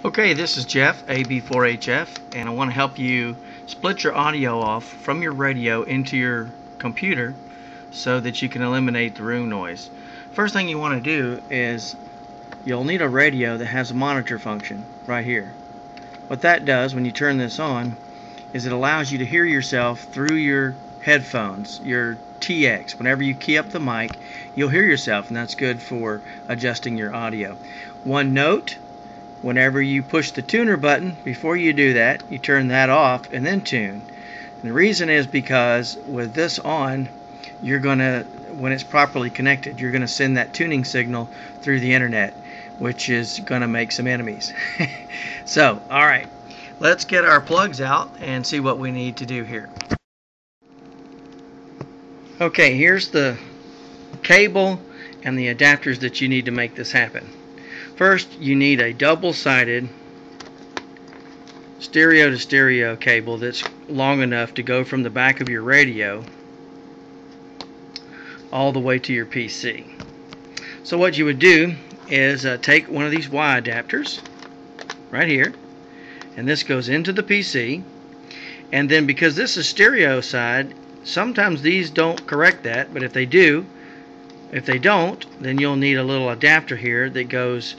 Okay, this is Jeff, AB4HF, and I want to help you split your audio off from your radio into your computer so that you can eliminate the room noise. First thing you want to do is you'll need a radio that has a monitor function right here. What that does when you turn this on is it allows you to hear yourself through your headphones, your TX. Whenever you key up the mic, you'll hear yourself, and that's good for adjusting your audio. One note: whenever you push the tuner button, before you do that, you turn that off and then tune. And the reason is because with this on, you're gonna, when it's properly connected, you're gonna send that tuning signal through the internet, which is gonna make some enemies. So, alright, let's get our plugs out and see what we need to do here. Okay, here's the cable and the adapters that you need to make this happen. First, you need a double-sided stereo-to-stereo cable that's long enough to go from the back of your radio all the way to your PC. So what you would do is take one of these Y adapters right here, and this goes into the PC, and then because this is stereo side, sometimes these don't correct that, but if they do, if they don't, then you'll need a little adapter here that goes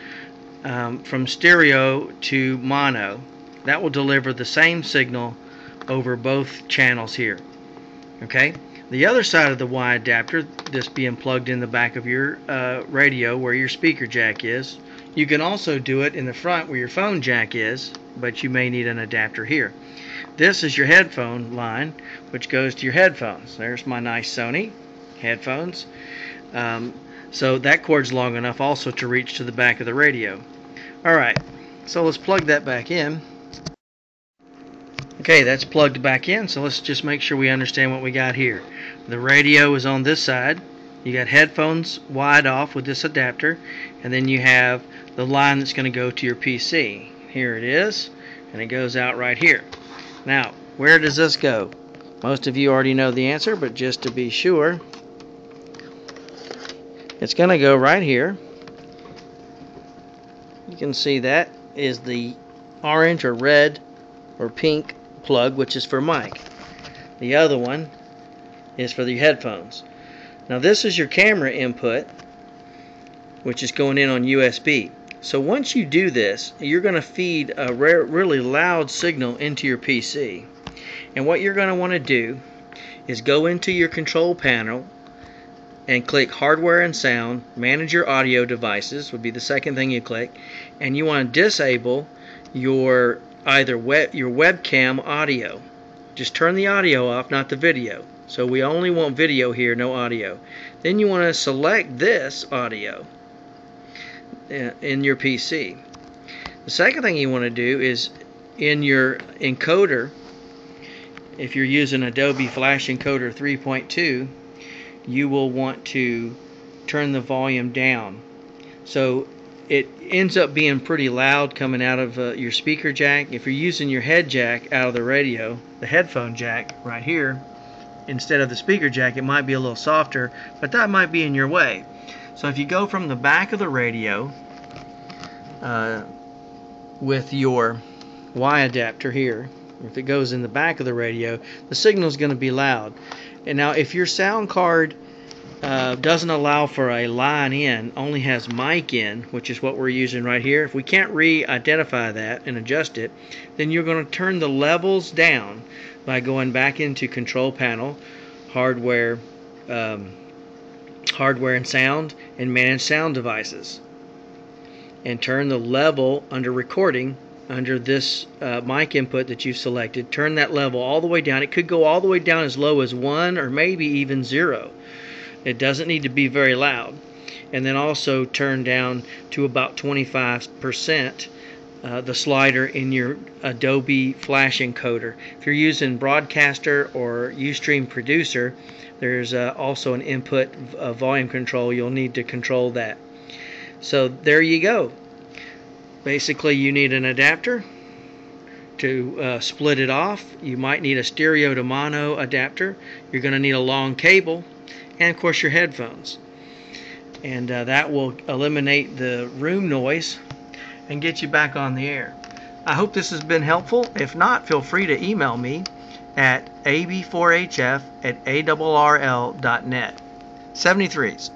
from stereo to mono. That will deliver the same signal over both channels here. Okay? The other side of the Y adapter, this being plugged in the back of your radio where your speaker jack is. You can also do it in the front where your phone jack is, but you may need an adapter here. This is your headphone line, which goes to your headphones. There's my nice Sony headphones. So that cord's long enough also to reach to the back of the radio. Alright, so let's plug that back in. Okay, that's plugged back in, so let's just make sure we understand what we got here. The radio is on this side. You got headphones wide off with this adapter, and then you have the line that's going to go to your PC. Here it is, and it goes out right here. Now, where does this go? Most of you already know the answer, but just to be sure, it's going to go right here. You can see that is the orange or red or pink plug, which is for mic. The other one is for the headphones. Now this is your camera input, which is going in on USB. So once you do this, you're going to feed a really loud signal into your PC. And what you're going to want to do is go into your control panel and click hardware and sound, manage your audio devices would be the second thing you click, and you want to disable your your webcam audio. Just turn the audio off, not the video. So we only want video here, no audio. Then you want to select this audio in your PC. The second thing you want to do is in your encoder, if you're using Adobe Flash Encoder 3.2, you will want to turn the volume down. So it ends up being pretty loud coming out of your speaker jack. If you're using your head jack out of the radio, the headphone jack right here, instead of the speaker jack, it might be a little softer, but that might be in your way. So if you go from the back of the radio with your Y adapter here, if it goes in the back of the radio, the signal is going to be loud. And now if your sound card doesn't allow for a line in, only has mic in, which is what we're using right here, if we can't re-identify that and adjust it, then you're going to turn the levels down by going back into control panel, hardware and sound, and manage sound devices, and turn the level under recording, under this mic input that you've selected, turn that level all the way down. It could go all the way down as low as 1 or maybe even 0. It doesn't need to be very loud. And then also turn down to about 25% the slider in your Adobe Flash Encoder. If you're using Broadcaster or Ustream Producer, there's also an input volume control. You'll need to control that. So there you go. Basically, you need an adapter to split it off. You might need a stereo to mono adapter. You're going to need a long cable, and of course your headphones. And that will eliminate the room noise and get you back on the air. I hope this has been helpful. If not, feel free to email me at ab4hf@arrl.net. 73s.